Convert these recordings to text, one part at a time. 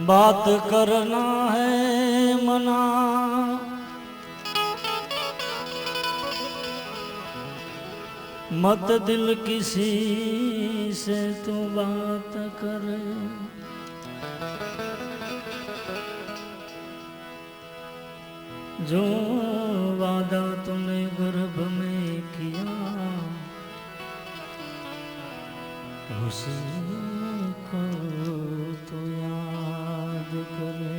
बात करना है मना, मत दिल किसी से तू बात करे। जो वादा तूने गर्भ में किया उसको तो याद करे।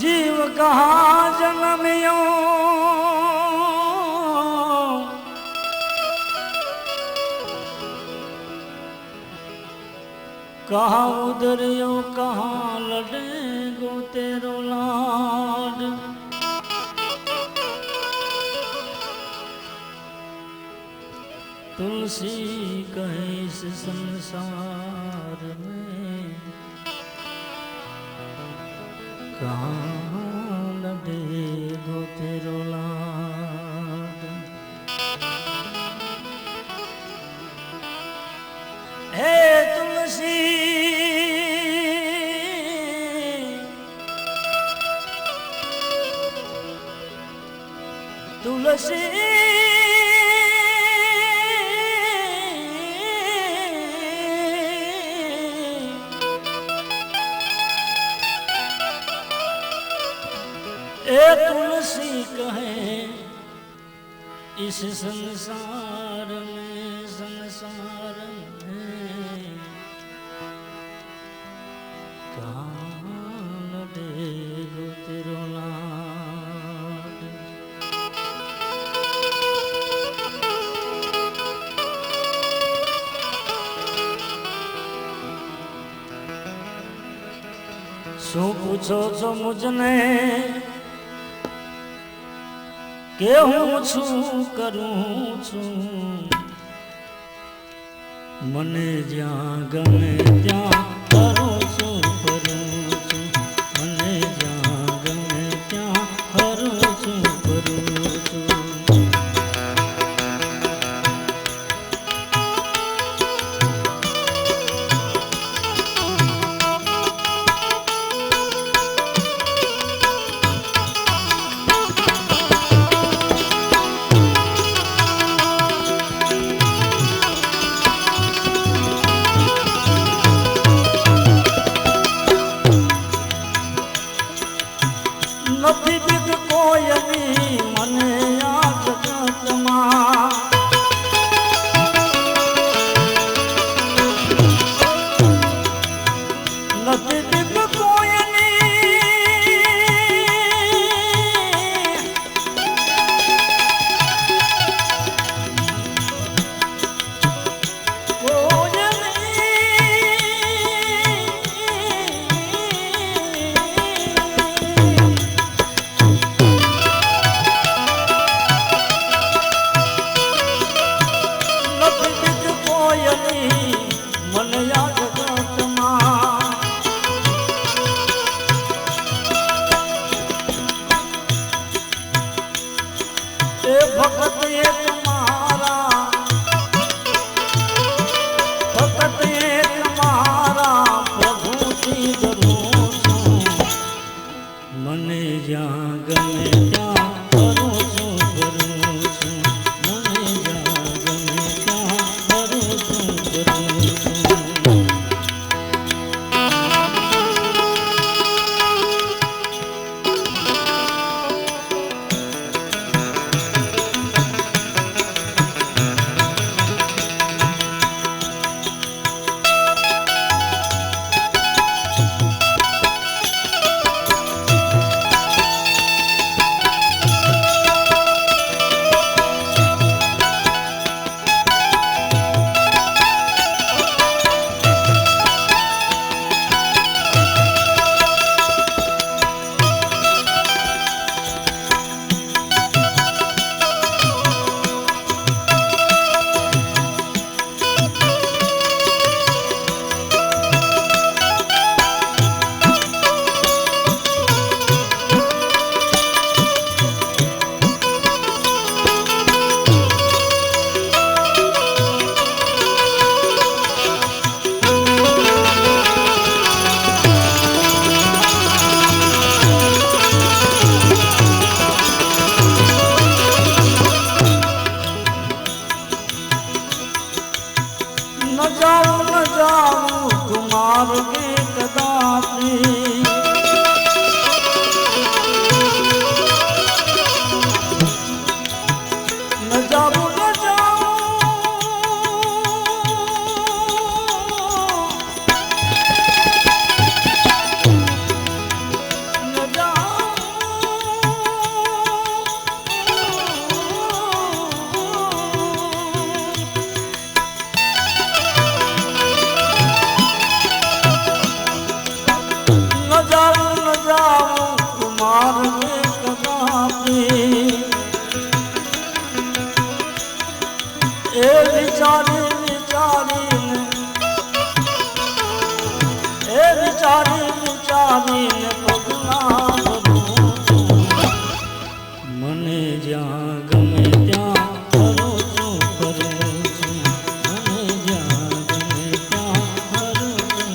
जीव कहाँ जन्मियो कहाँ उधरियो, कहाँ लड़ेगो तेरो लाड। तुलसी कहे इस संसार में कहाँ लड़ेगो तेरो लाड। हे तुलसी तुलसी ए तुलसी कहे इस संसार में कहाँ लड़ेगो तेरो लाड। शू पूछो छो मुझने के हूँ छू करूँ छू, मने ज्यां गमे त्यां करूँ छू करूँ छू। मने ज्यां गमे त्यां करूँ छू करूँ छू। નથી બીજ કોયની મને આ જગતમાં, નથી બીજ કોયની मन याद जगतमा। ए भगत ये तुम्हारा, भगत ये तुम्हारा प्रभु की धरूं छूं। मने ज्यां गमे त्यां करूं छूं करूं छूं। मने ज्यां गमे त्यां करूं छूं करूं छूं। मार्गे कदापि न जाऊं न जाऊं न जाऊं न जाऊं कुमार के कदापि ए विचारी विचारी पगला भरूं मने ज्यां गमे त्यां करूं छूं मने ज्यां गमे त्यां करूं छूं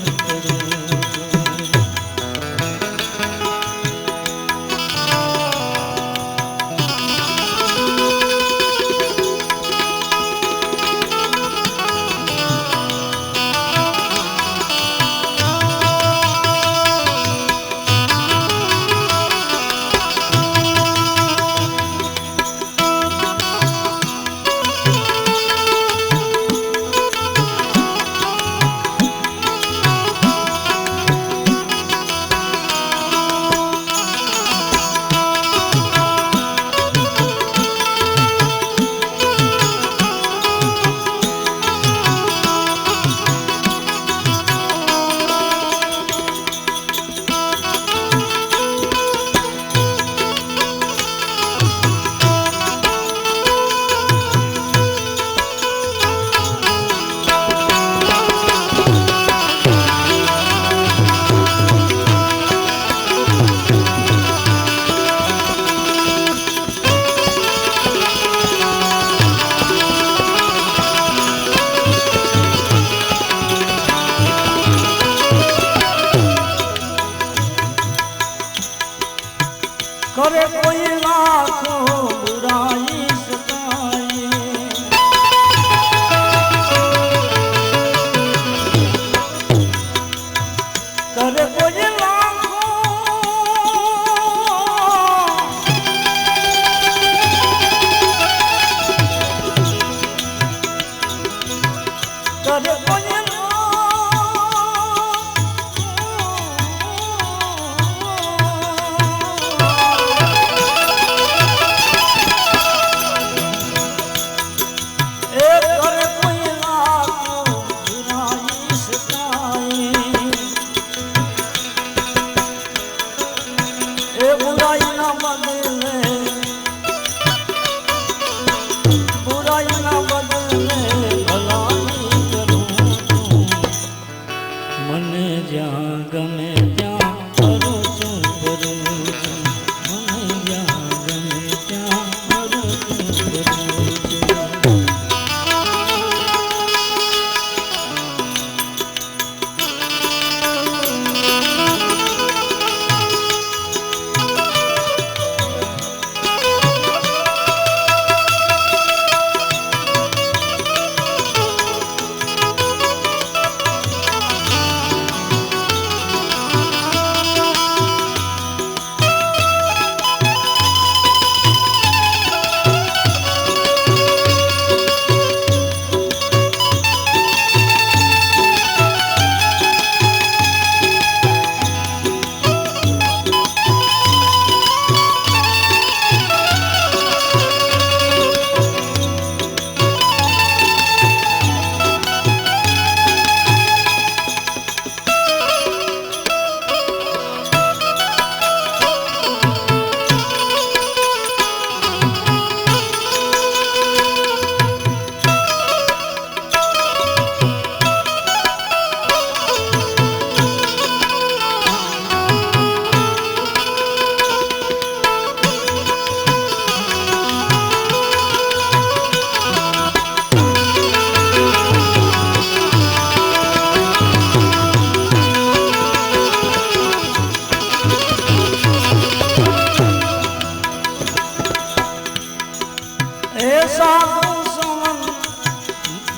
करे कोई लाखों बुराई सताई करे कोई लाखों करे कोई बुराई न बदले भलाई करूं मने ज्यां गमे त्यां करूं छूं मने ज्यां गमे त्यां करूं छूं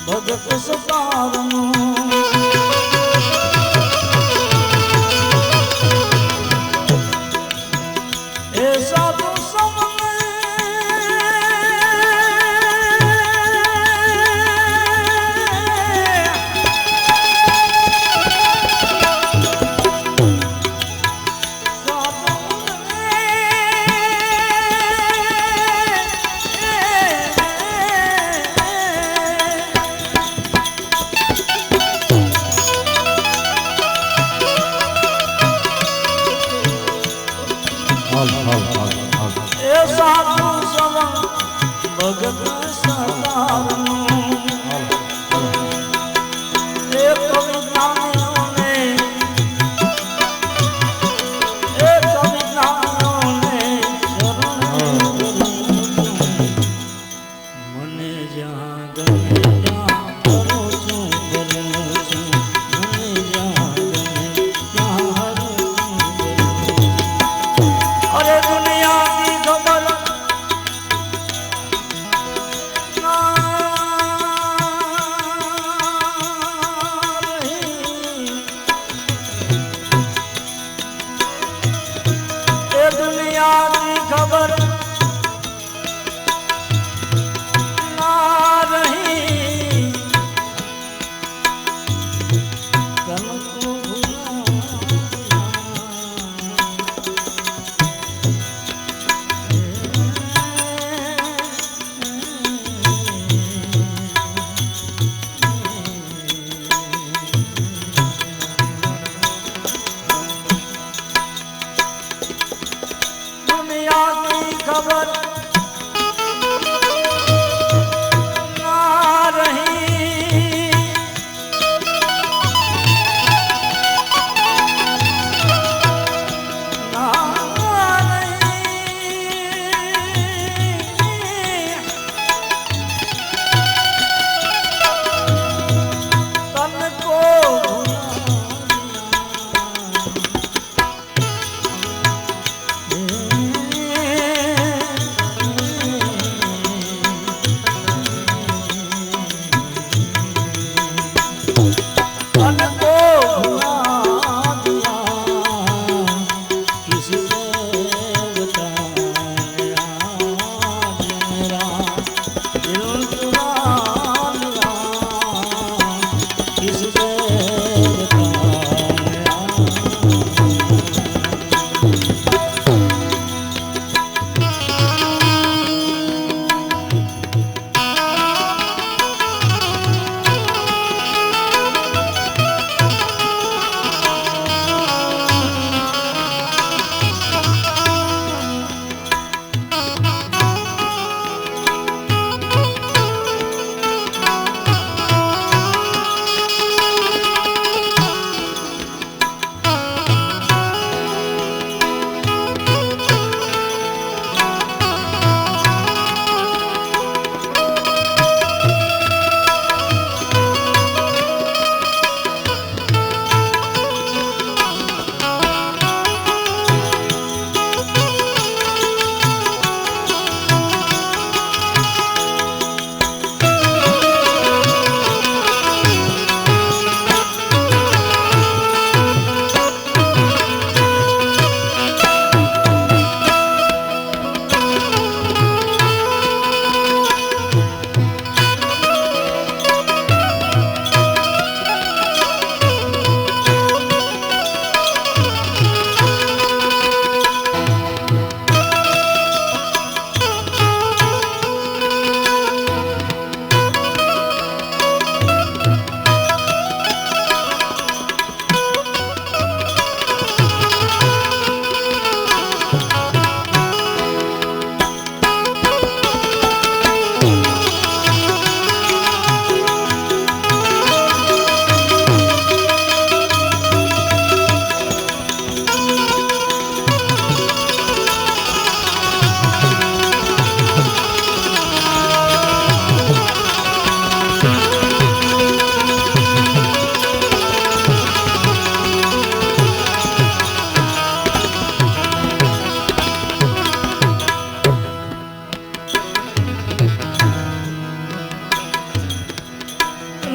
भगत सतारनो जग सदारनु एक विज्ञानियों ने मने जहाँ गमे जहाँ करो छू करूँ छू मने जहाँ गमे जहाँ हरो छू अरे दुनिया की खबर ना रही ये दुनिया की खबर ना रही कल को भुला दुनिया की खबर ना रही ना रही तन को तन को भुला दिया किस देवता ने आज मेरा दिल चुरा लिया किस देवता ने आज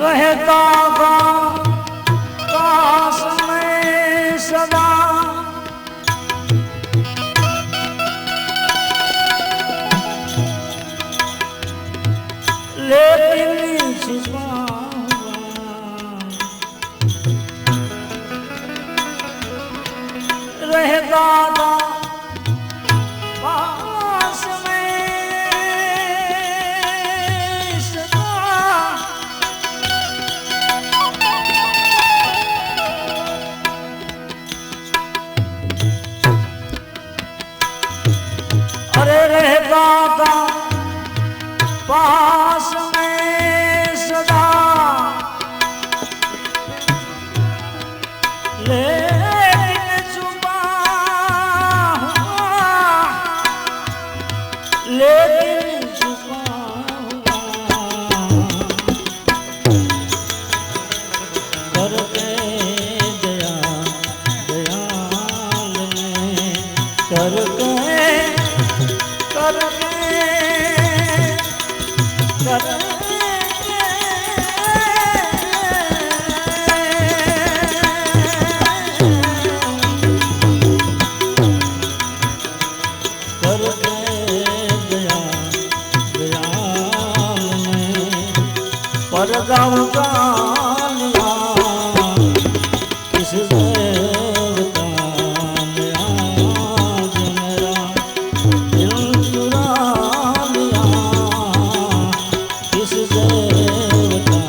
रहता पास में सदा लेकिन छिपा रहता पास में सदा अरे रहता था पास में सदा लेकिन छुपा हुआ, लेकिन छुपा हुआ करके दया दयाल ने करके करके गाँव गालिया किस देवता ने आज मेरा दिल चुरा लिया, किस देवता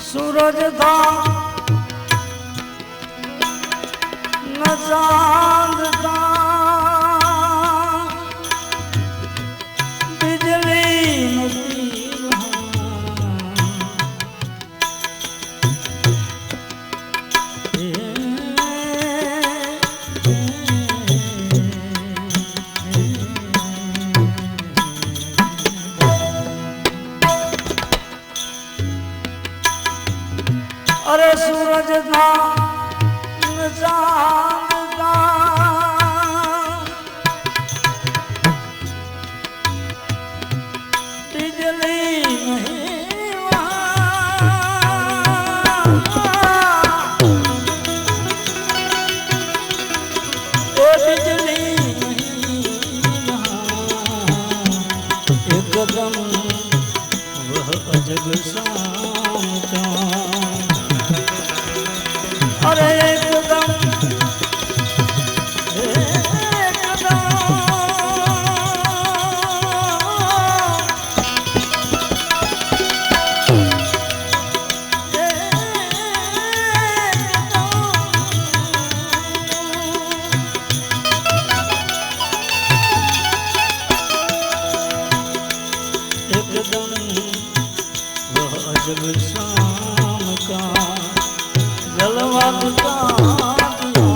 सूरज था न चांद था, बिजली न तीर अरे सूरज था न चांद था, बिजली नहीं वहाँ, ओ बिजली नहीं वहाँ, एकदम वह अजब शाम का, अरे एकदम वह अजब शाम का जलवा दिखा दिया,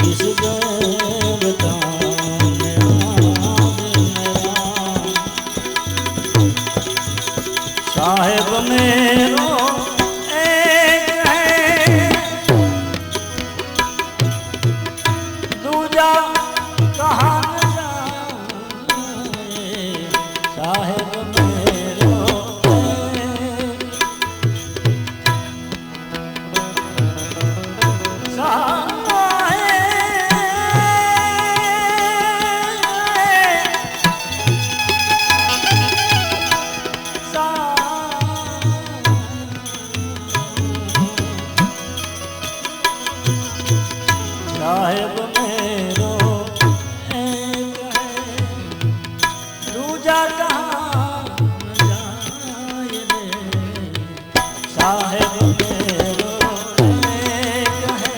किस देवता ने आज मेरा साहेब मेरो एक है, दूजा कहाँ साहेब मेरो साहेब साहेब मेरो एक है दूजा कहाँ जाए रे साहेब मेरो एक है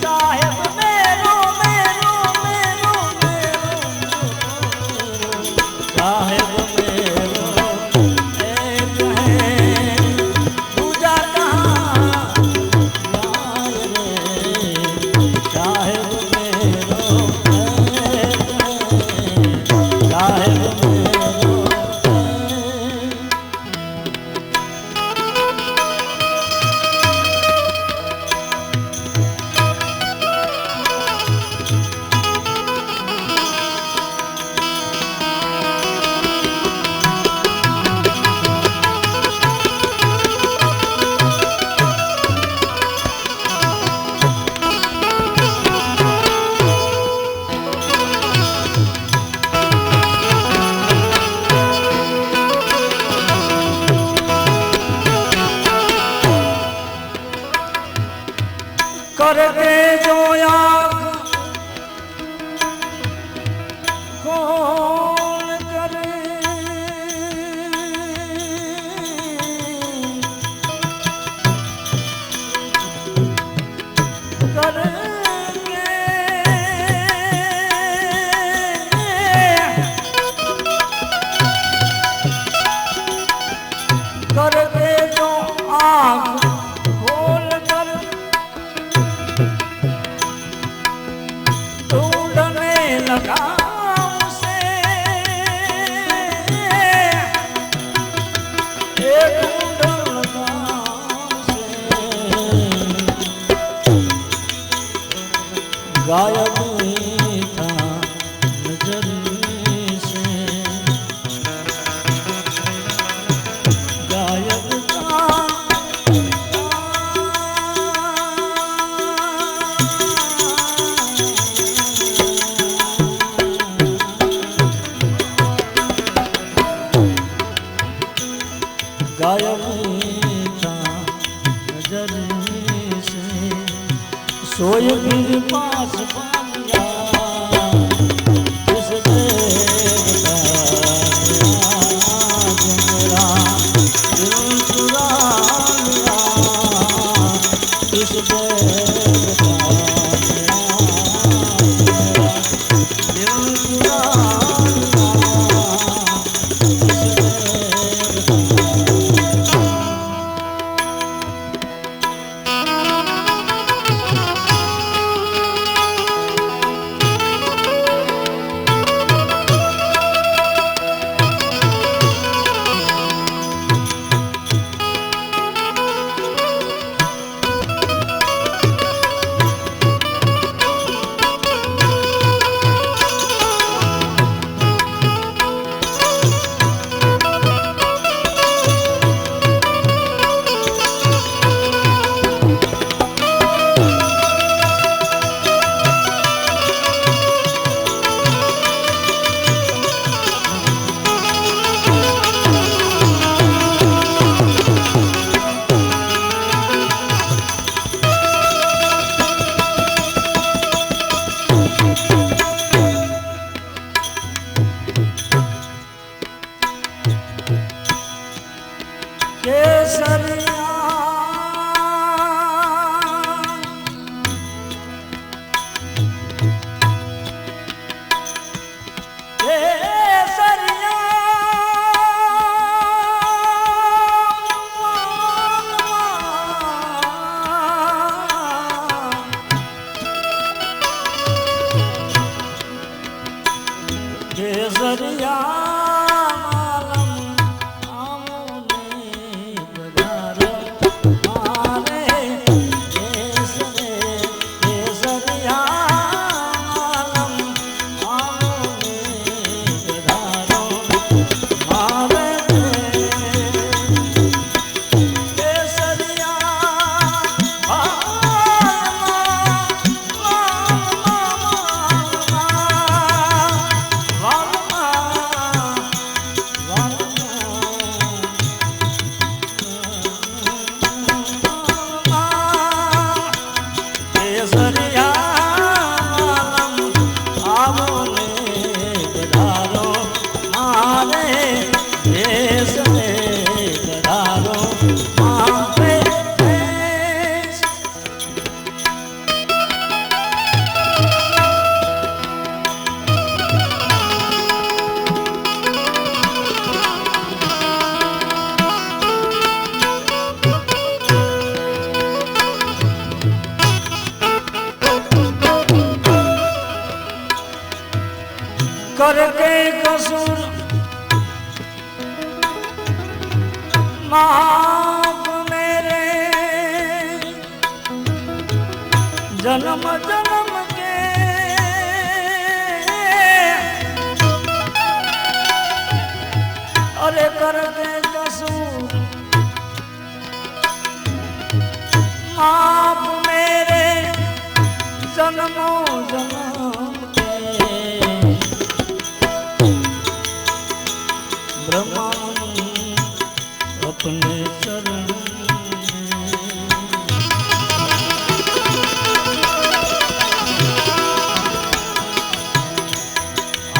साहेब मेरो मेरो मेरो मेरो साहेब मेरो एक है दूजा कहाँ जाए रे साहेब मेरो एक है साहेब मेरो करके जो आँख खोल करे करके जो आँख खोल कर ढूंढने लगा उसे ढूंढने लगा उसे गायब ही था नजर से गायब था गायब था नजर से सोए फिर पास पाया जिस देवता मेरा दिल चुरा लिया जिस देवता मेरा दिल चुरा केसरिया केसरिया केसरिया मालम आमोने बजारा आप मेरे जन्म जन्म के अरे करके कसूर आप मेरे जन्मों जन्म के ब्रह्मानंद अपने चरण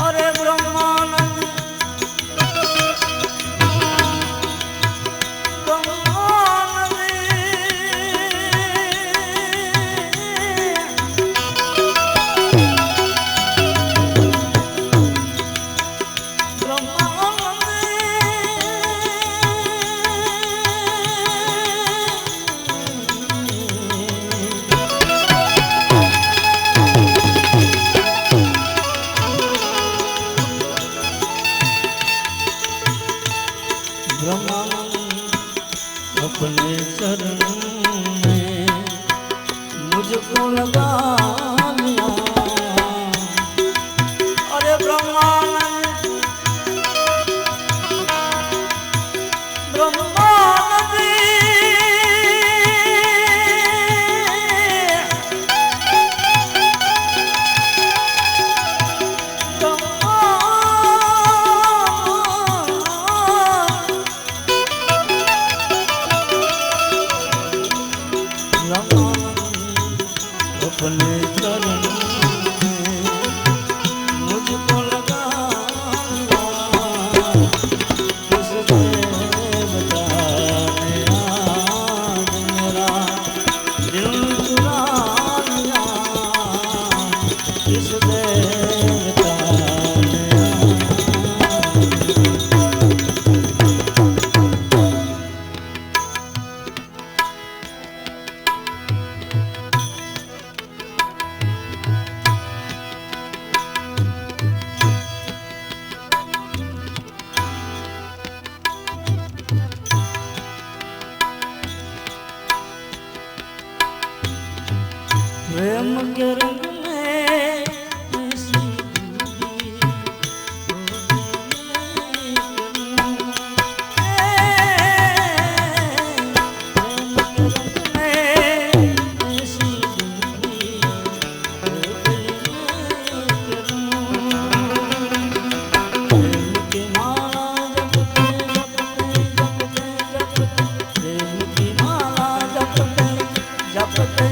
अरे ब्रह्मानंद अपने चरण में मुझको लगा लिया अरे ब्रह्मानंद ब्रह्मानंद अपने चरण में मुझको लगा किस देवता ने आज मेरा दिल चुरा लिया किस देवता ने प्रेम के रंग में ऐसी दूरी प्रेम के रंग में ऐसी दूरी प्रेम की माला जपते जपते जपते प्रेम की माला जपते जपते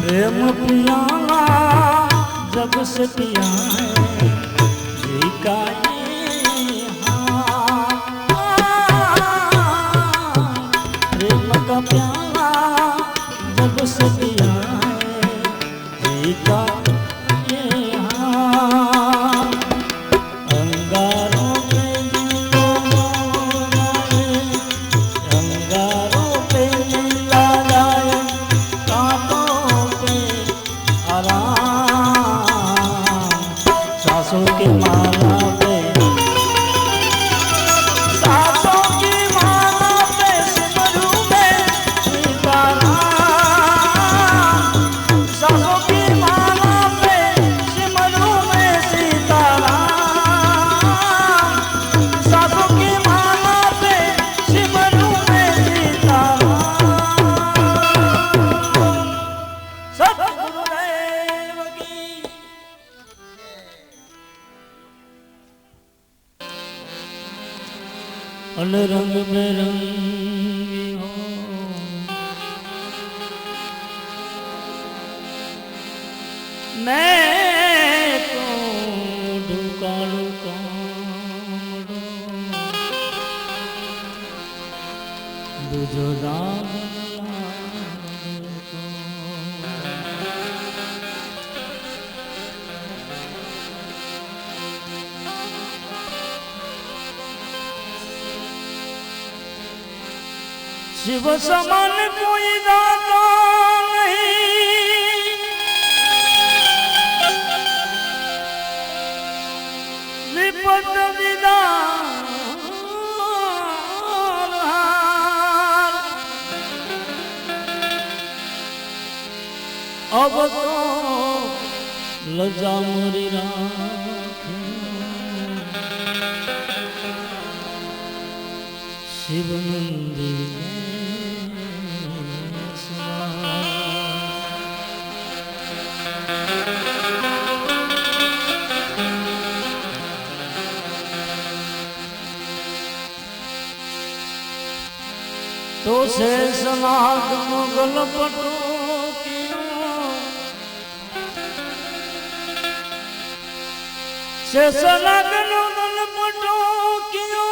प्रेम पियाला जब से पिया है जी का ये प्रेम का प्याला जब से पिया है जी का ये अंगारों पे अंगारों पे नीला जाए कांटों पे आराम सांसों की माला पे अन रंग बेरंगी हो मैं तो ढुकाड़ू कामड़ो दूजो राग शिव समान कोई दाता नहीं, विपद विदान हार। अब तो लजा मोरी राखे शिव मंदिर तो शेष नाग मुगल पटो शेष नाग मुगल पटो कियो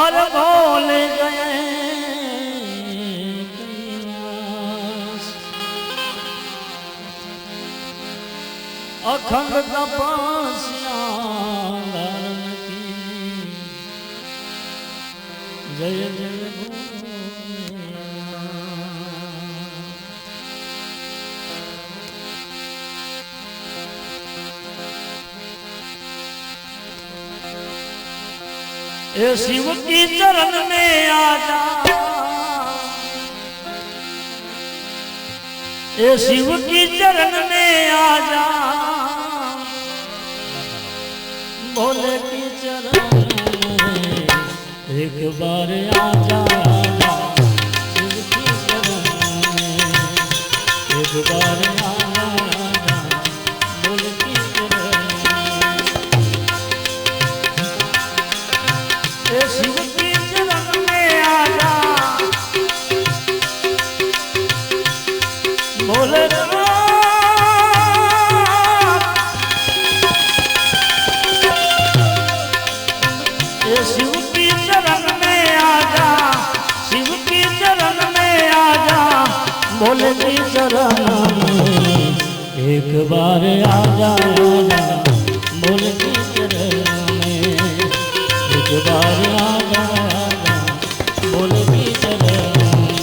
और भूल गए अखंड तपस्या जय जय ए शिव की चरण में आजा, ए शिव की चरण में आजा, भोले की चरण में एक बार आजा, आजा शिव की चरण में एक बार आजा, आजा भोले की चरण में। शिव की चरण में आजा भोले शिव की चरण में आजा, शिव की चरण में आजा, भोले की चरण में एक बार आजा, आजा भोले की चरण में एक बार आजा, आजा भोले की चरण में।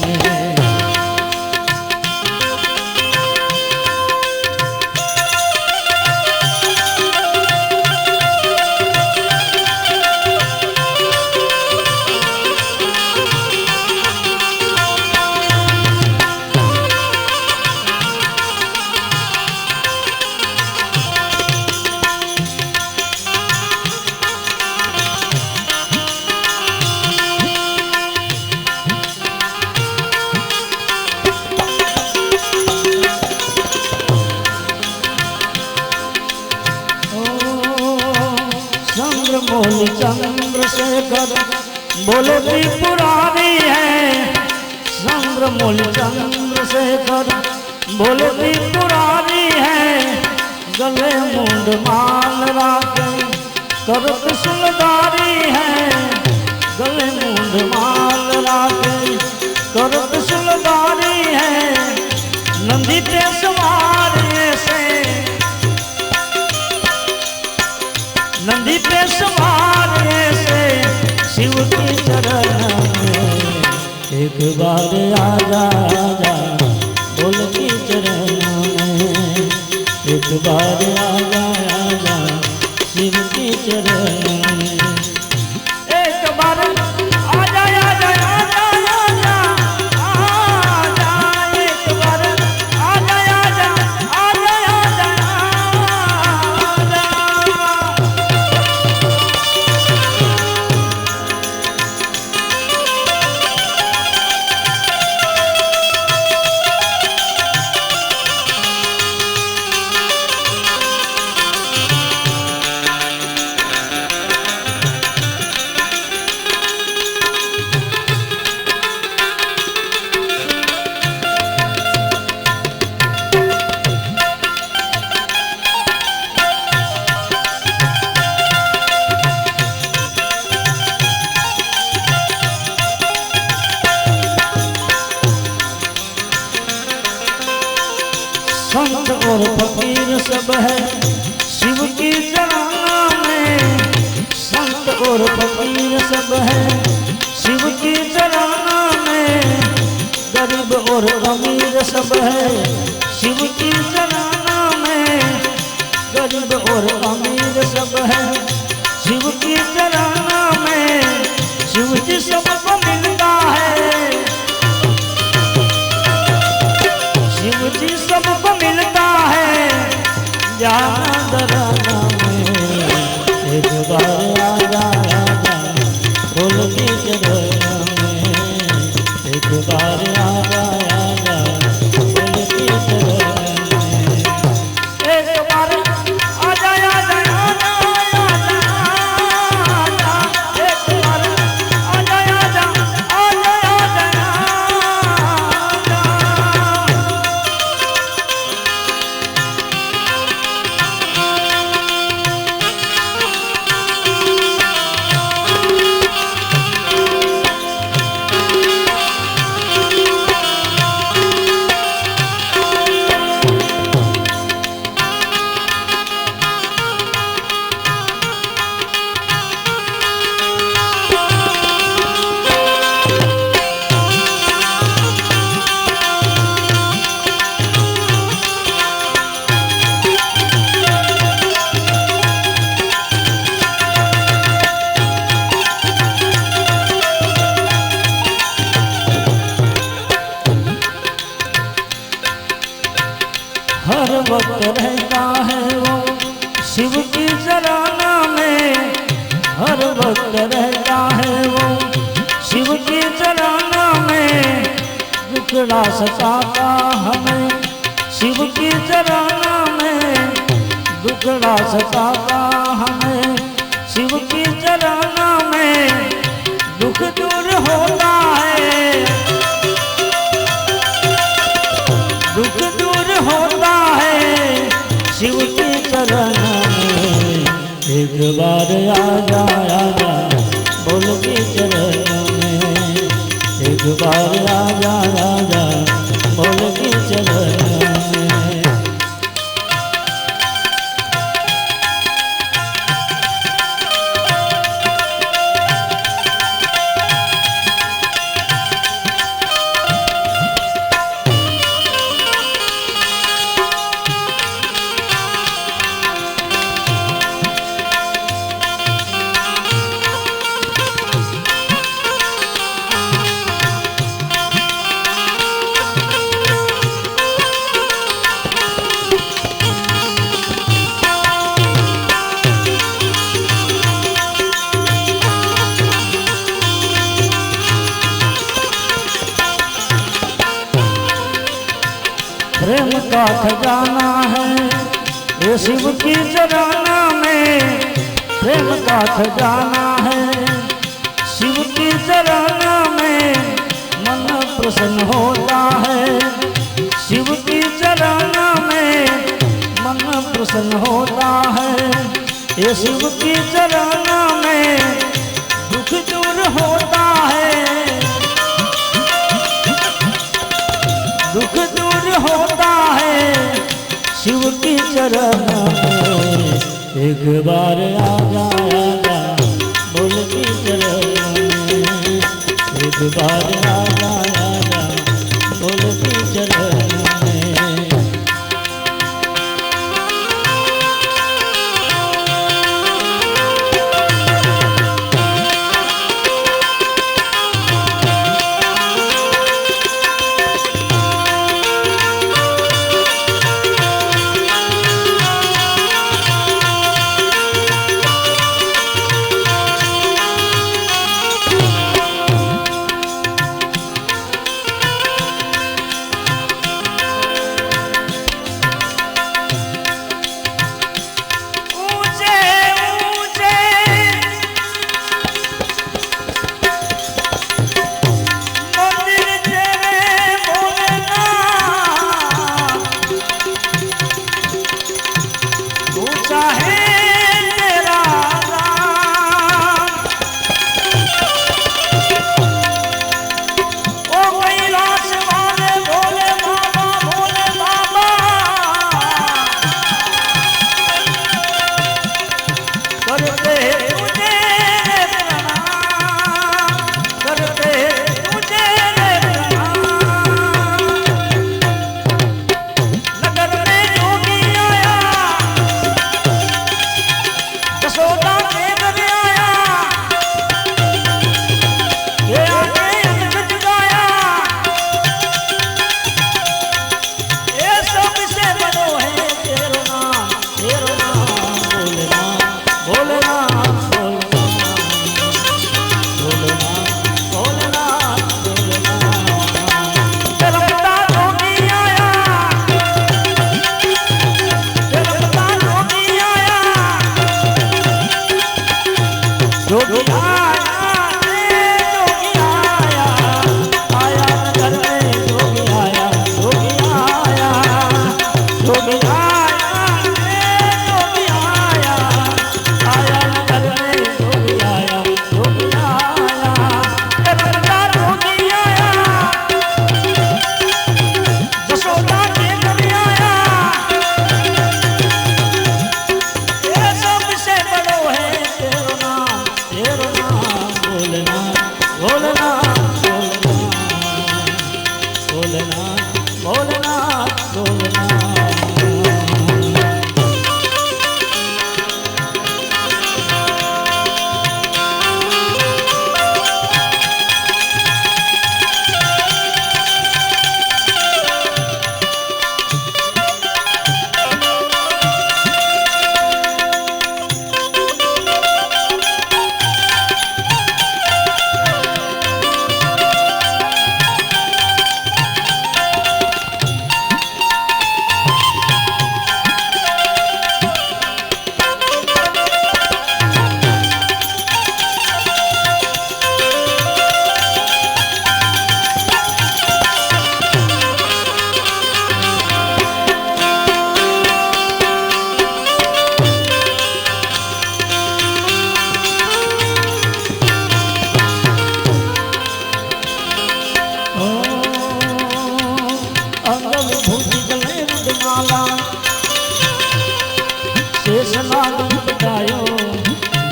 चंद्रशेखर बोले त्रिपुरारी है, चंद्रमौल चंद्रशेखर बोले त्रिपुरारी है, गले मुंड माल राखे कर त्रिशूलधारी है, गले मुंड माल राखे कर त्रिशूलधारी है, नंदी पे सवार ऐसे नंदी पे सवार ऐसे शिव की चरण में एक बार आजा, आजा भोले की चरण में एक बार आजा, आजा शिव की चरण में एक बार आजा, आजा आजा आजा आजा एक बार आजा, आजा आजा आजा सब है शिव की चराना में, संत और फकीर सब है शिव की चराना में, गरीब और अमीर सब है शिव की चराना में, गरीब और अमीर सब है शिव की चराना में, शिव जी सबको मिलता है, शिव जी सबको मिलता है, जाना दराना में, एक बार आ जा बोल के चराना में, एक बार आ जा बोल के चराना में, एक बार आ जा हर वक्त रहता है वो शिव की चराना में, हर वक्त रहता है वो शिव की चराना में, दुखड़ा सताता हमें शिव की चराना में, दुखड़ा सताता हमें शिव की चराना में, दुख दूर होता है, दुख दूर होता है शिव के चरण में, एक बार आ जा बोल के चरण में, एक बार आ जा बोल के चरण में। प्रेम का खजाना है ये शिव की चराना में, प्रेम का खजाना है शिव की चराना में, मन प्रसन्न होता है शिव की चराना में, मन प्रसन्न होता है ये शिव की चराना में, दुख दूर होता है, दुख दूर होता है शिव की चरण में, एक बार आ जा बोल के चरण में, एक बार आ जा बोल के चरण में।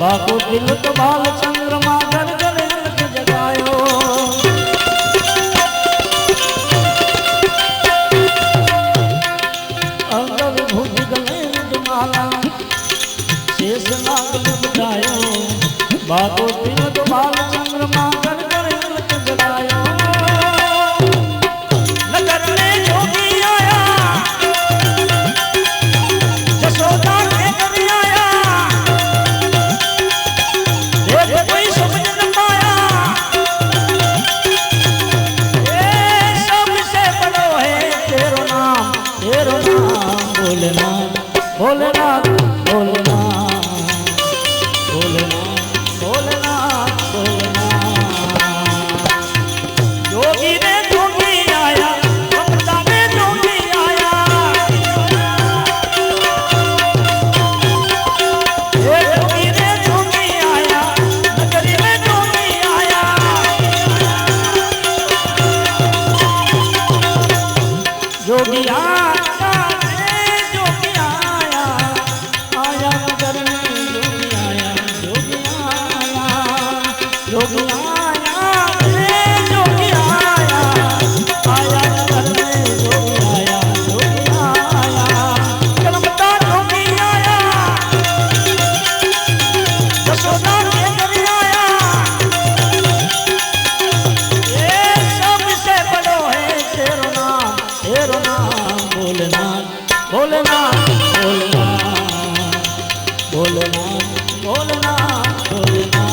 बाको तिलक बाल चंद्रमा घर घर अलख जगायो। अंदर भुज गले माला शेष नाग बुझायो। बाको तिलक बाल चंद्रमा घर घर अलख जगायो। नगर में जोगी आया जसोदा के घर आया। देख कोई समझ न पाया ये सबसे बड़ो है तेरो नाम भोलेनाथ भोलेनाथ भोलेनाथ भोलेनाथ भोलेनाथ भोलेनाथ। जोगी रे जोगी आया ममता में जोगी आया। ये जोगी रे जोगी आया नगरी में जोगी आया। जोगी आया जोगी आया रे जोगी आया। आया नगर में जोगी आया जोगी आया। कलमता जोगी आया जसोदा के घर आया। ये सबसे बड़ो है तेरो नाम भोलेनाथ भोलेनाथ भोलेनाथ भोलेनाथ भोलेनाथ भोलेनाथ।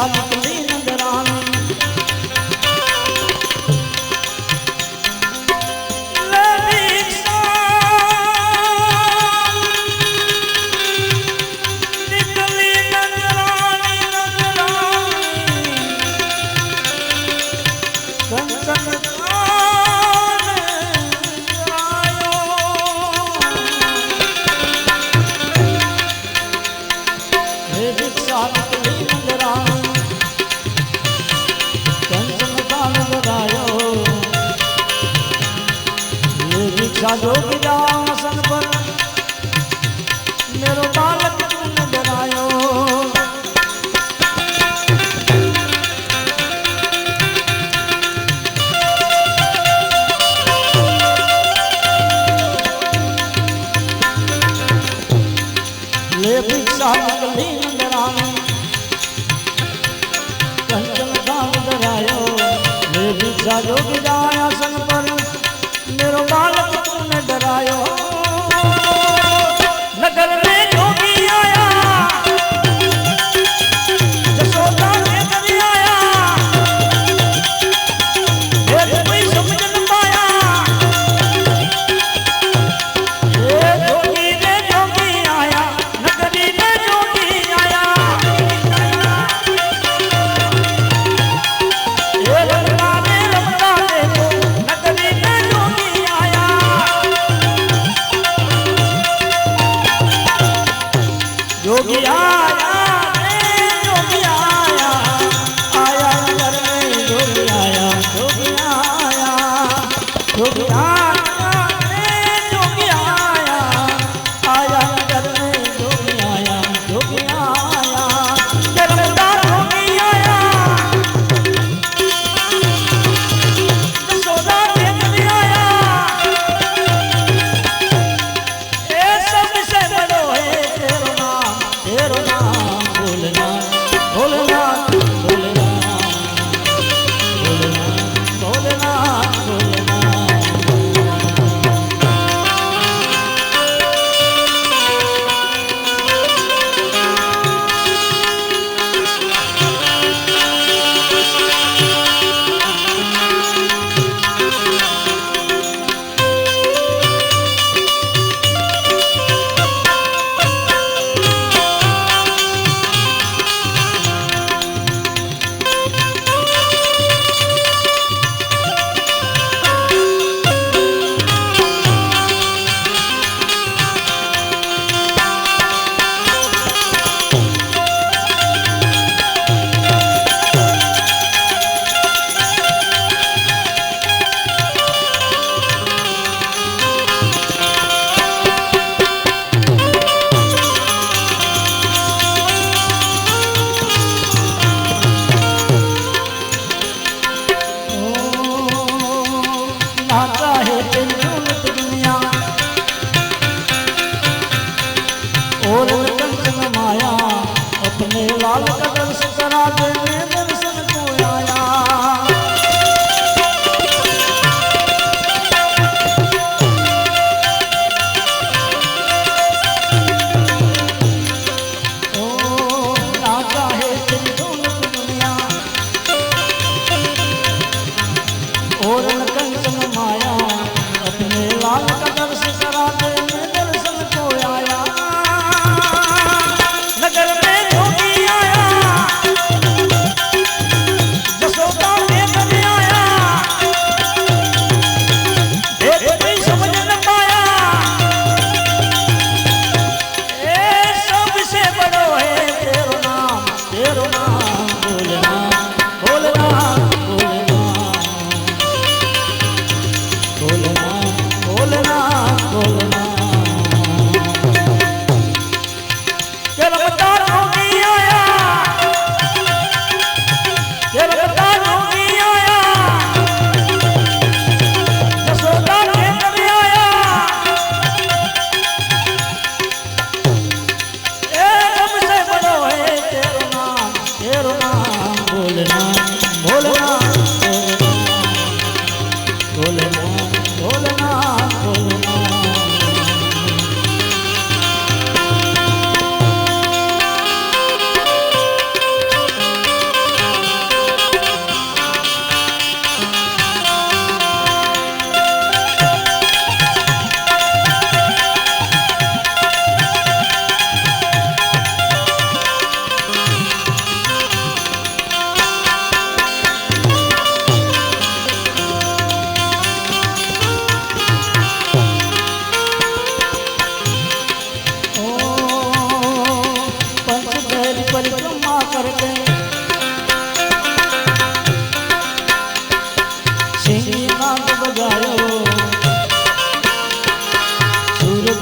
निकली नजरानी निकली नजरानी कंचन जोगी आसन पर मेरो बालक तुमने डरायो। ले भिक्षा निकली नजरानी कंचन दान डरायो। ले भिक्षा जोगी आसन पर मेरो बालक तुमने डरायो। नगर में जोगी आया जसोदा के घर आया। देख कोई समझ न पाया ये जोगी रे जोगी आया नगरी में जोगी आया। ये रमता देखो नगरी में जोगी आया। जोगी आया रे जोगी आया। आया नगर में जोगी आया जोगी आया। जोगी आया रे जोगी आया। आया नगर में जोगी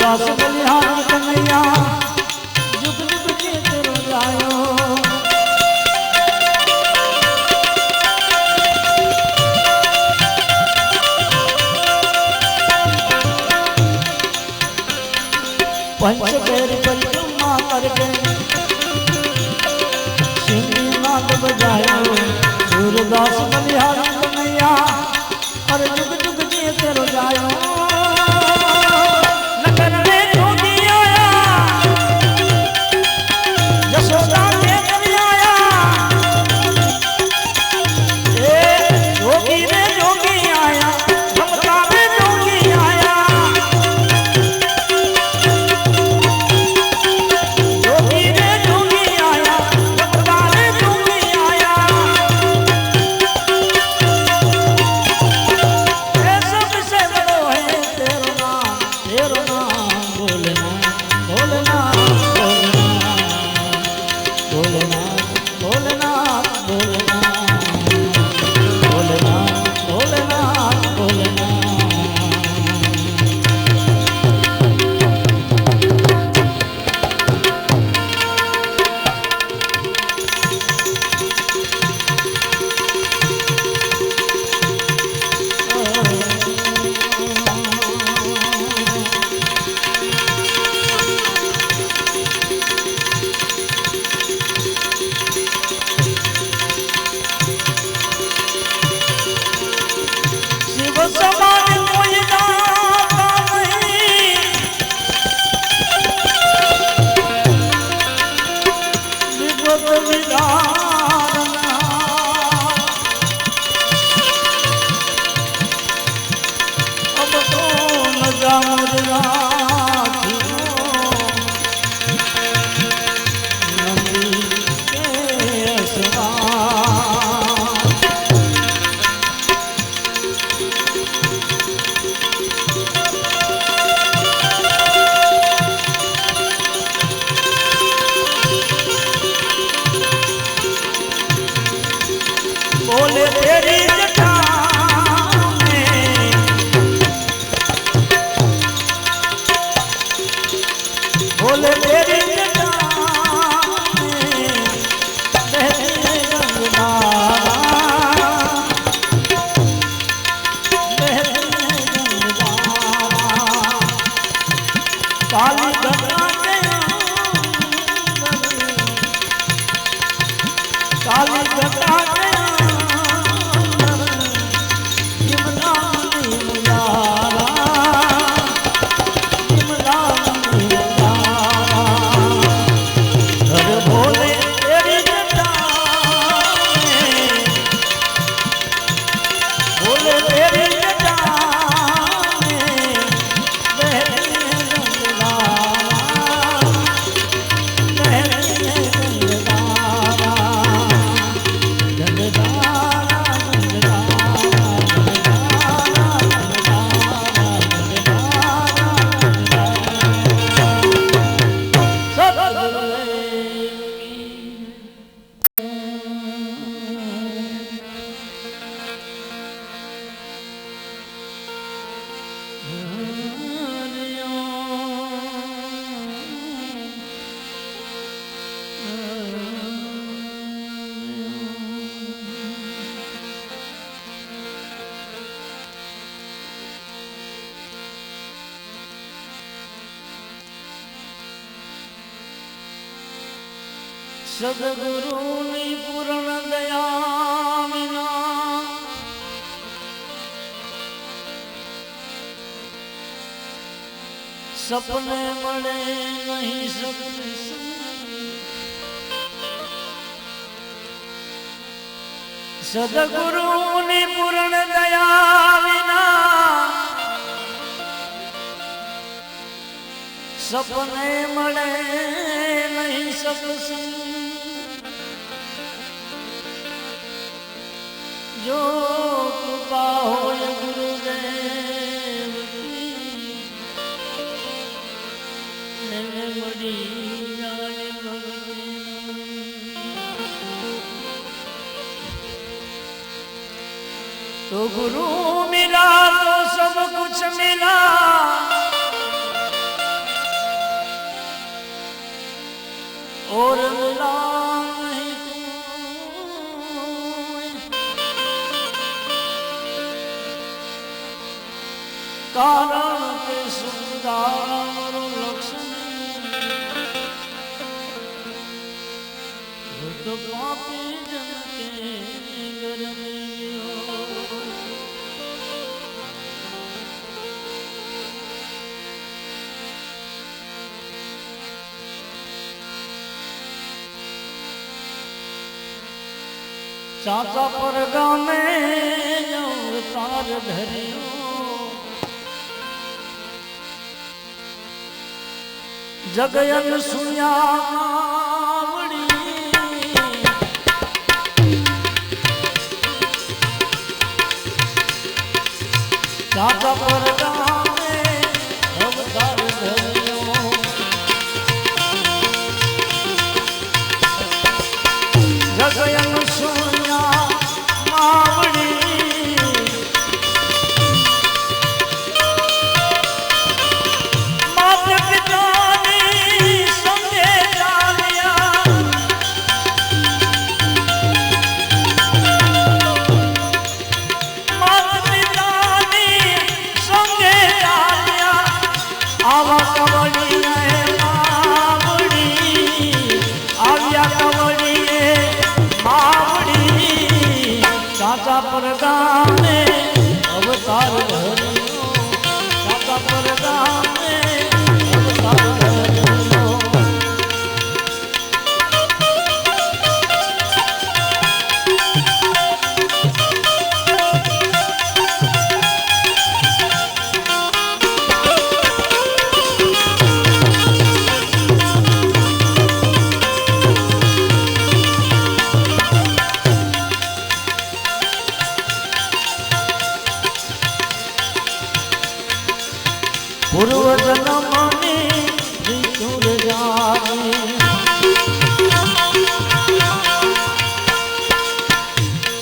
सूरदास बलिहारी कन्हैया जुग जुग जीत जायो। पंचपेर परिक्रमा करके सिंधी नाद बजायो। सूरदास बलिहारी कन्हैया और जुग जुग जीत जायो। नगर में जोगी आया यशोदा के घर आया। जोगी में जोगी आया ममता में जोगी आया। जोगी में जोगी आया ममता में जोगी आया। ये सबसे बड़ो है तेरो नाम बोलना बोलना बोलना बोलना बोलना बोलना बोलना बोलना। शिव समान कोई दाता नहीं, विगत विधारना। अब तो न जाऊं नंदी के सवार। बोले तेरी जटा में बोले तेरी जटा में बहती है गंगधारा। बहती है गंगधारा। काली गंगा के अंदर काली गंगा के सदगुरु नी पूर्ण दया विना सपने मरे नहीं सकते। सदगुरु नी पूर्ण दया विना सपने मरे नहीं सकते। जो कृपा हो गुरुदेव की मैंने बड़ी जाने भक्ति। तो गुरु मिला तो सब कुछ मिला। और मिला नहीं कारण के सुधार लक्ष्मी तो पापी जन के घर में चाचा पर गाने तार धरियो जगयन सुनिया मावड़ी चाचा पर गाने अवतार धरियो जगयन सुनिया मावड़ी माता पिता आवा कवड़ी मावड़ी आव्या कवड़ी मावड़ी चाचा पर गाने अवतार धरियो चाचा पर गाने अवतार धरियो पूर्व जन्म में दूर जाए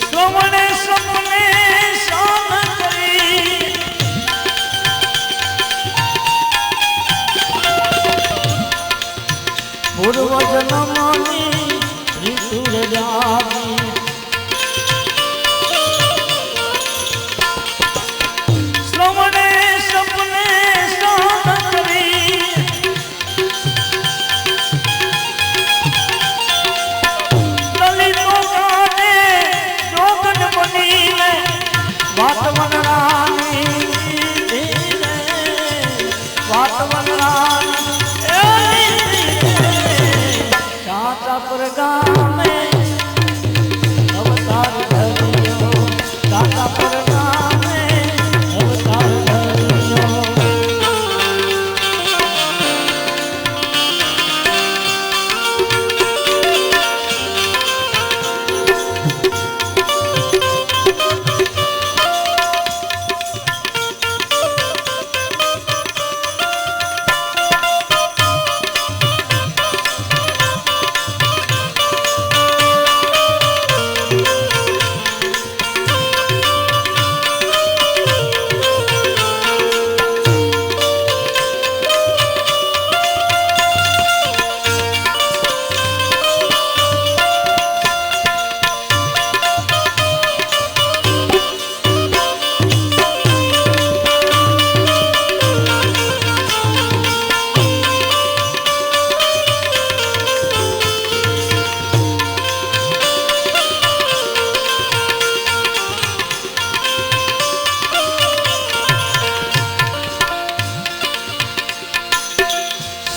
सोमने सपने शाम करी पूर्व जन्म में दूर जाए चाचा पर गाने अवतार धरियो चाचा पर गाने अवतार धरियो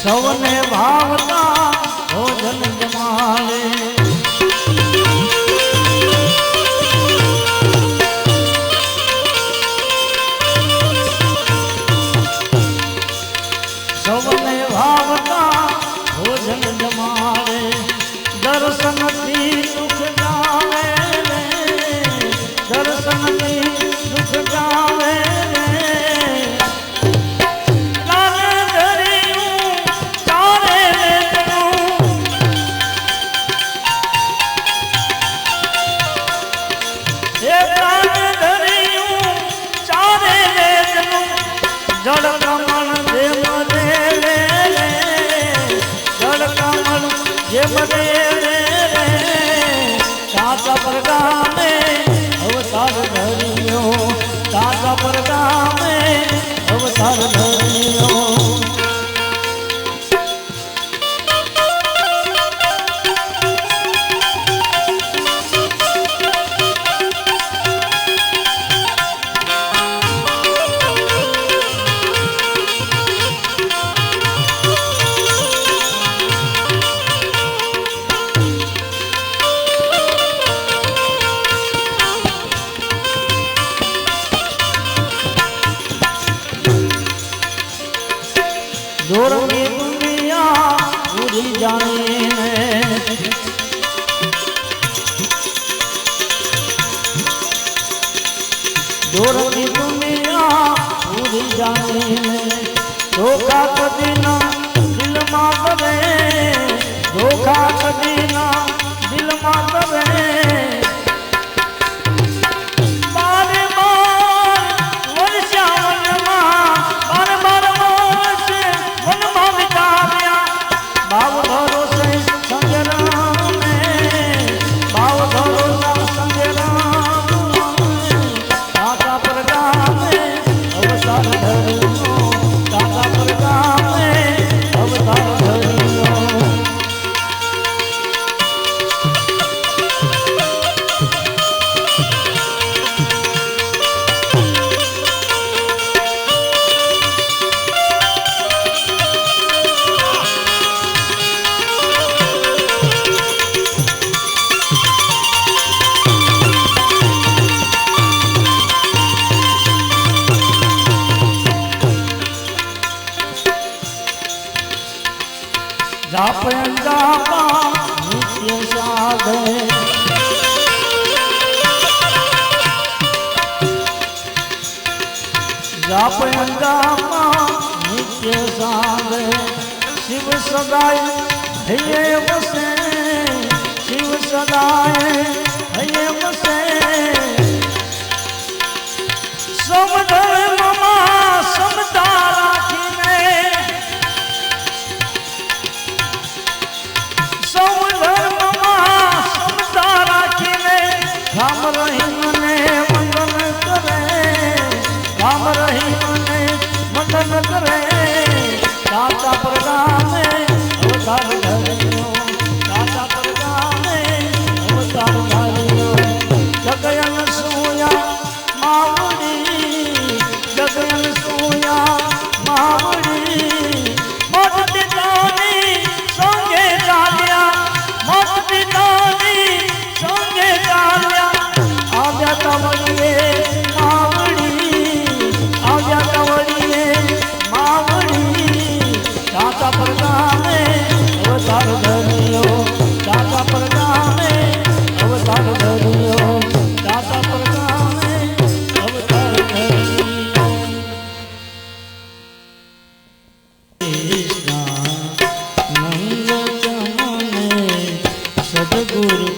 सौने भावता भोजन जमावे सौने भावता भोजन जमावे दर्शन की दुख जावे दर्शन की दुख जावे जड़ कमल देव देवे जड़ कमल बने रे काचा परगा में अवतार धरियो काचा परगा में अवतार धरियो जोरंगी दुनिया पूरी जाने में जोरंगी दुनिया पूरी जाने में धोखा कभी ना दिल मां करे धोखा कभी ना दिल मां करे जापन जापा नित्य साधे जापन जापा नित्य साधे शिव सदाय हये वसे शिव सदाय हये वसे समधर्म मा समता राखीने राम रहीम ने वंदन करे राम रहीम ने वंदन करे काचा परगा में अवतार धरियो काचा परगा में अवतार धरियो जगयन सोया मावड़ी जगयन सोया मावड़ी मत पितानी संगे डालिया मत पितानी संगे डालिया आजा कवड़िए मावड़ी आजा कवड़िए मावड़ी काचा परगा में अवतार धरियो काचा परगा में अवतार धरियो काचा परगा में अवतार धरियो कृष्णा नंद चमने सदगुरु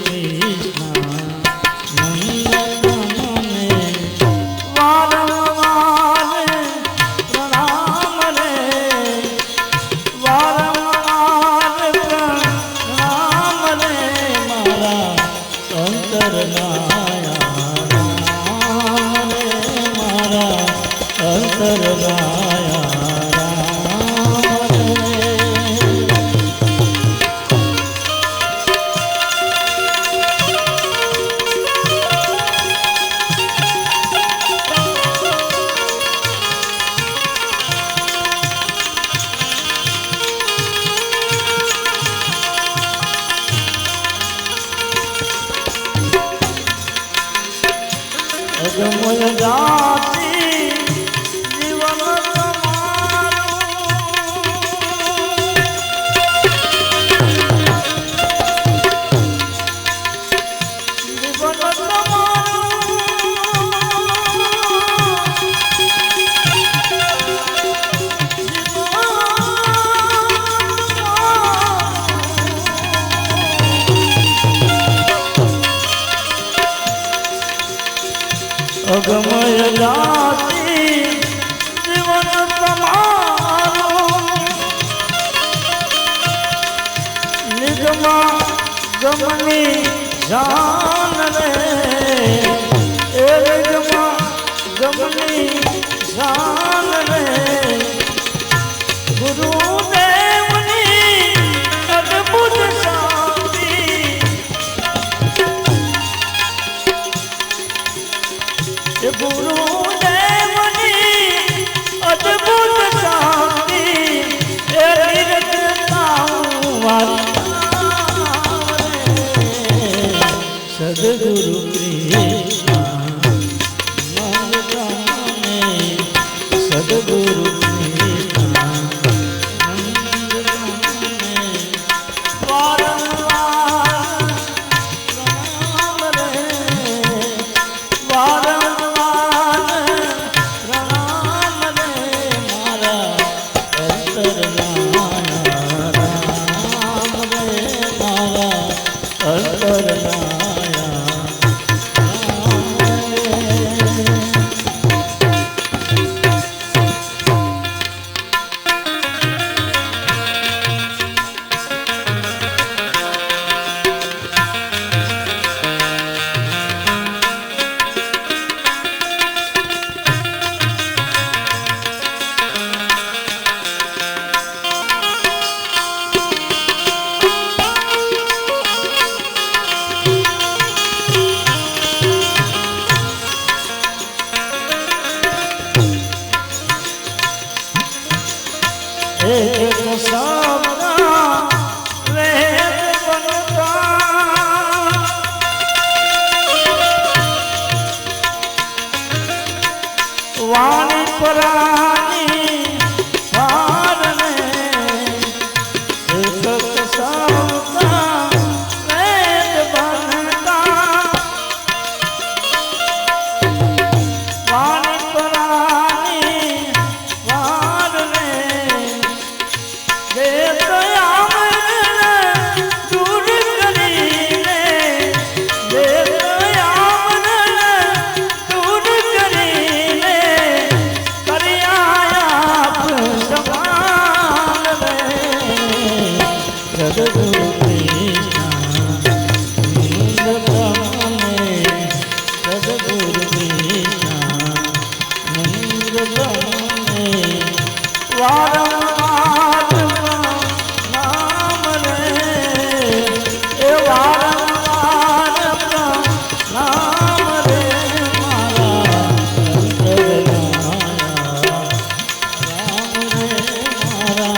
अगमय जाति जीवन समारो जीवन समारो अगमय जाति जीवन समारो निगमा गमनी जान रे गमनी जान रे गुरुदेवनी अद्भुत शांति गुरुदेवनी अद्भुत शांति सदगुरु कृष्णा सदगुरु कृष्णा वारंवार राम रे वारंवार राम रे मारा अंतरनाया राम रे मारा अंतरनाया एक सामना वेद बनता वाणी परानी धारने एक सामना वेद बनता वाणी परानी सदगुरु कृष्णा सदगुरु कृष्णा वारंवार नाम रे वारंवार नाम रे मारा राम रे मारा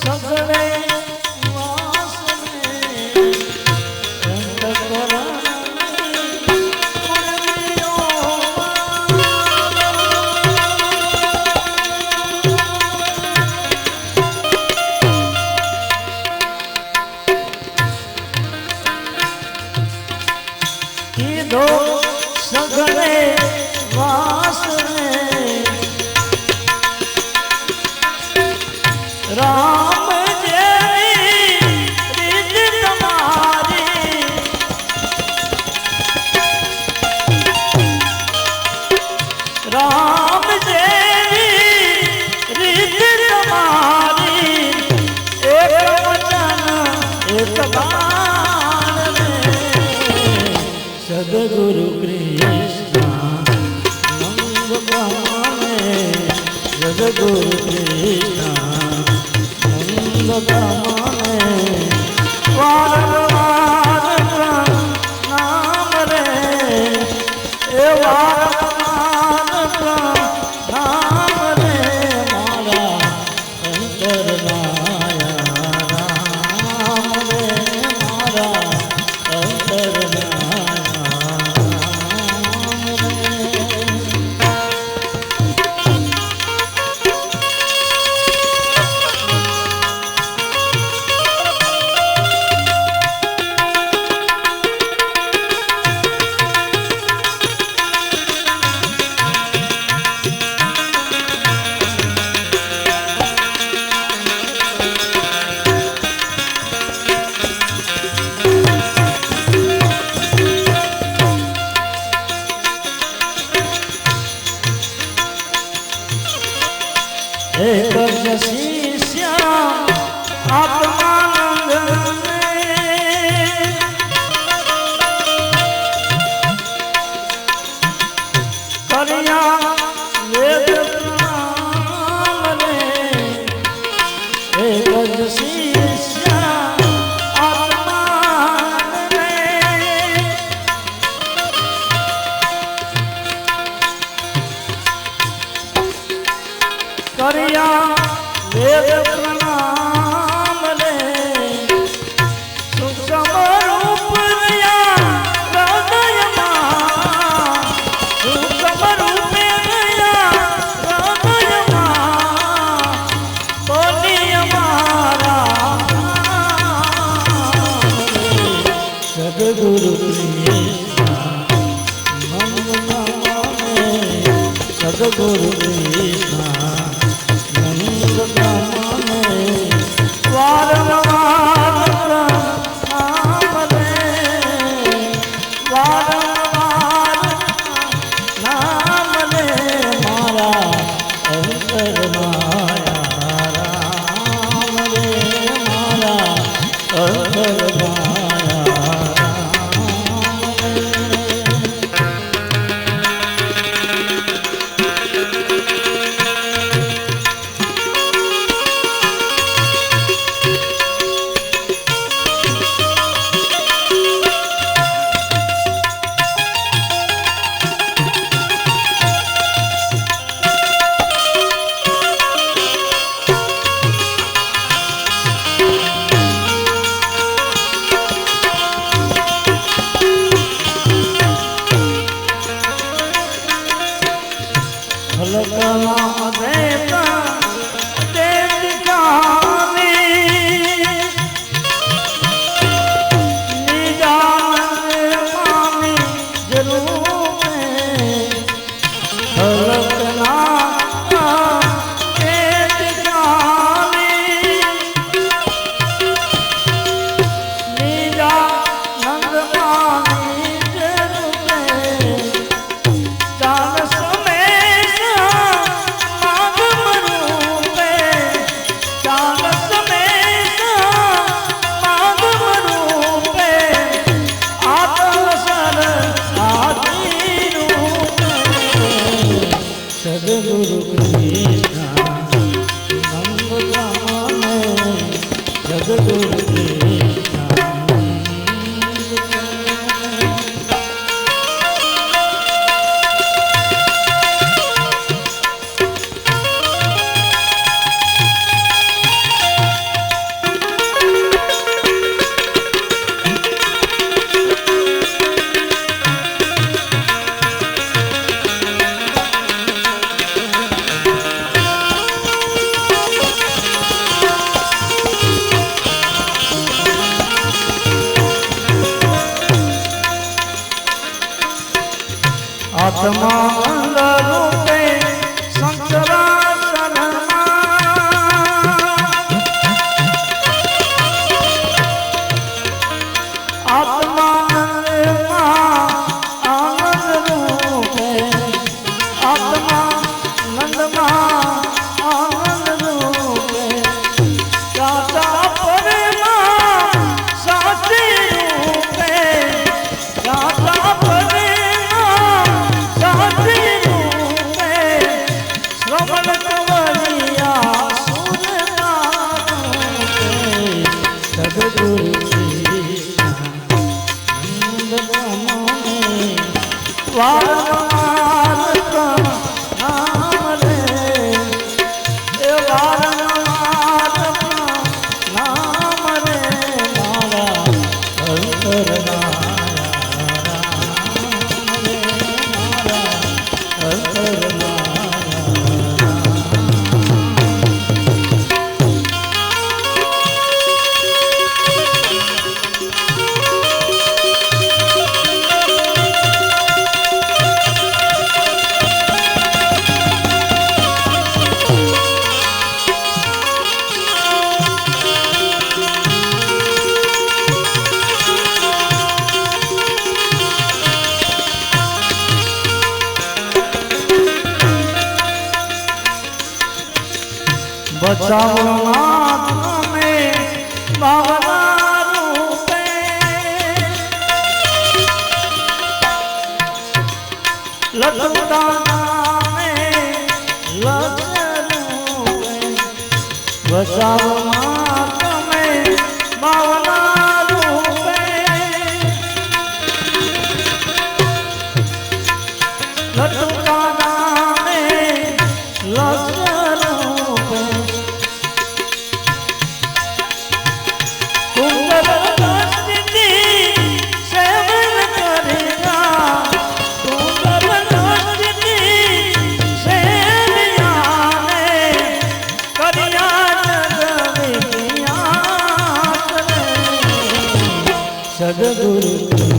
सगड़े दो सगड़े वास राम जेरी रिद तुम्हारी राम जेरी रिद तुम्हारी एक वचन एक बाण में सदगुरु कृष्णा नंद ब्रह्म सदगुरु कृष्णा नंद ब्रह्म वार वार नाम रे सदगुरु कृष्ण नंद माने सदगुरु कृष्ण नंद माने वारंवार नाम ले वारंवार नाम ले मारा अंतर माया राम रे मारा अंतर माया सदगुरु कृष्ण नंद माने सदगुरु कृष्ण आत्मा रूपे संसारासनमा आत्मा आनंद रूपे आत्मा नंदमा आनंद रूपे साचा परमा साची रूपे साचा सदगुरु कृष्ण नंद माने वारंवार नाम ले वारंवार नाम ले मारा अंतर माया राम रे मारा अंतर माया बचाओ नाथ में बावला रूपे लखनदाना में लक्ष्य रूपे बचाओ नाथ में बावला रूपे लखनदाना में लक्ष्य सदगुरु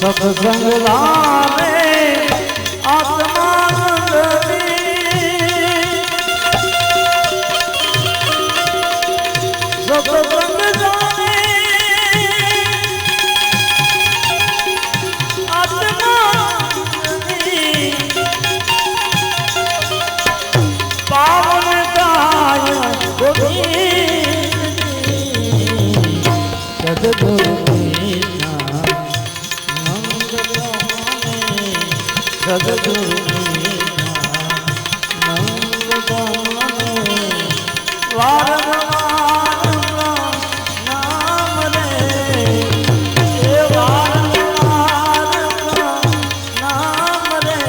सत्संग रामे आत्मानंदी सत्संग जाने आत्मानंदी पावन गाय गोविंद सद्गुरु सद्गुरु नाम रे नाम रे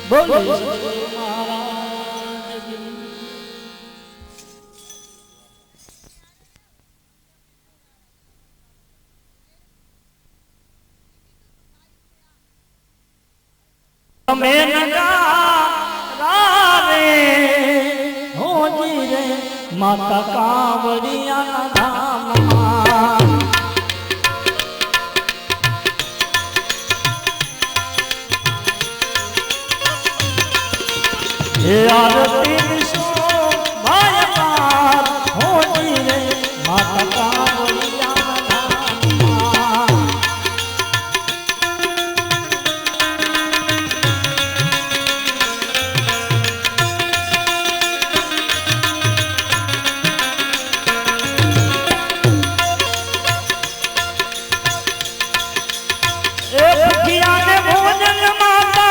बोलो में रे हो जी रे माता कांवड़िया धाम आरती भाई हो जी रे माता कांवड़िया भोजन माता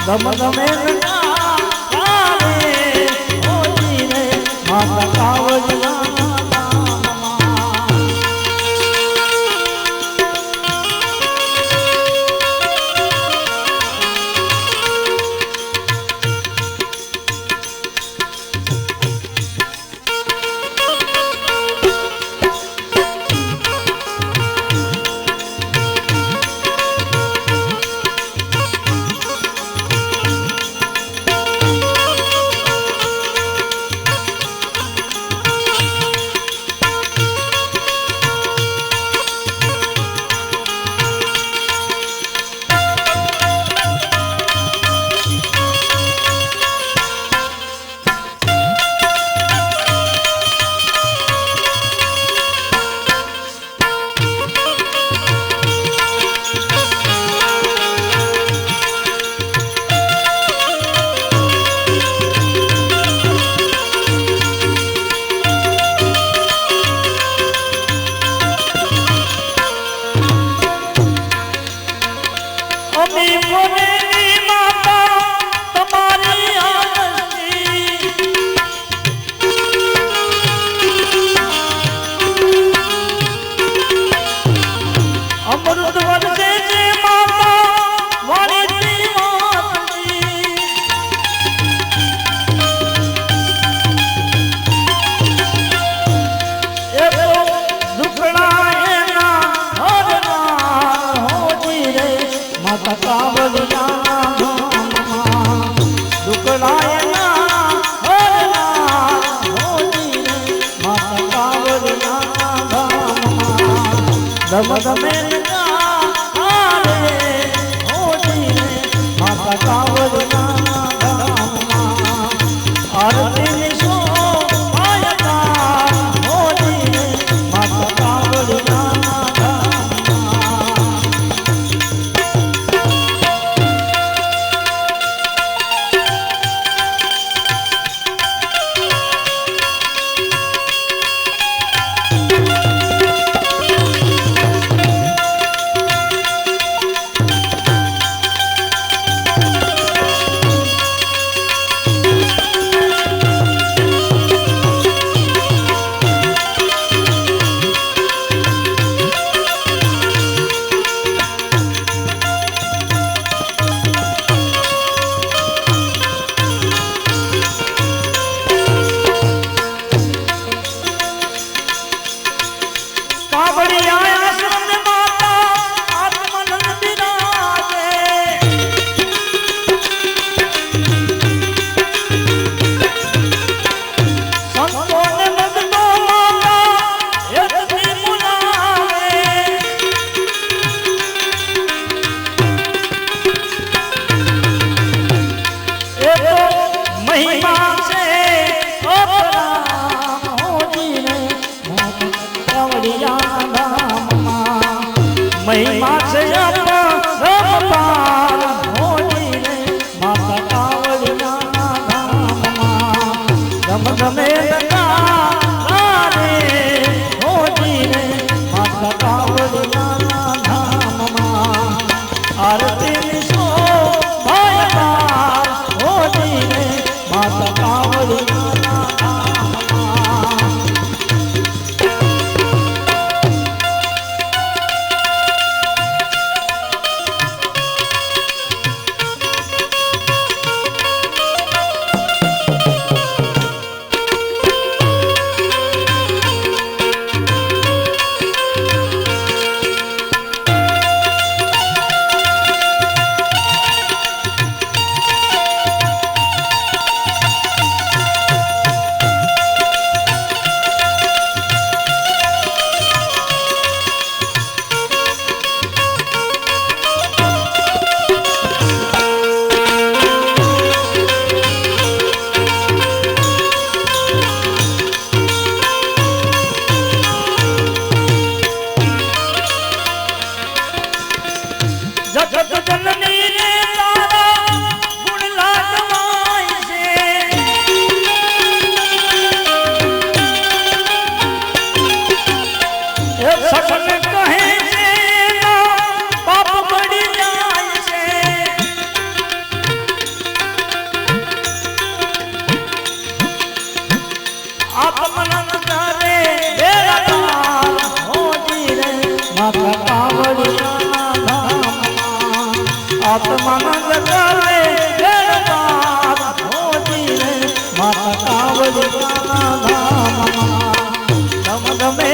दम दमे हो जी रे माता कांवड़िया दम दमे हो जी रे माता कांवड़िया आरती हो जी रे माता कांवड़िया महिमा से अपरंपार होली रे माता कावड़िया धाम धम धमे रे होली रे माता कावड़िया धाम आरती सो भयदार होली रे माता कावड़िया जगत जननी रे तारा गुण लागवाई से एक सकल कहे से ना पाप बड़ी जाय से आत्मनंद करे बेड़ा पार हो जी रे माता कावड़िया आत्मानंद करे गणपात होती रे माता कावड़िया धाम धम धमे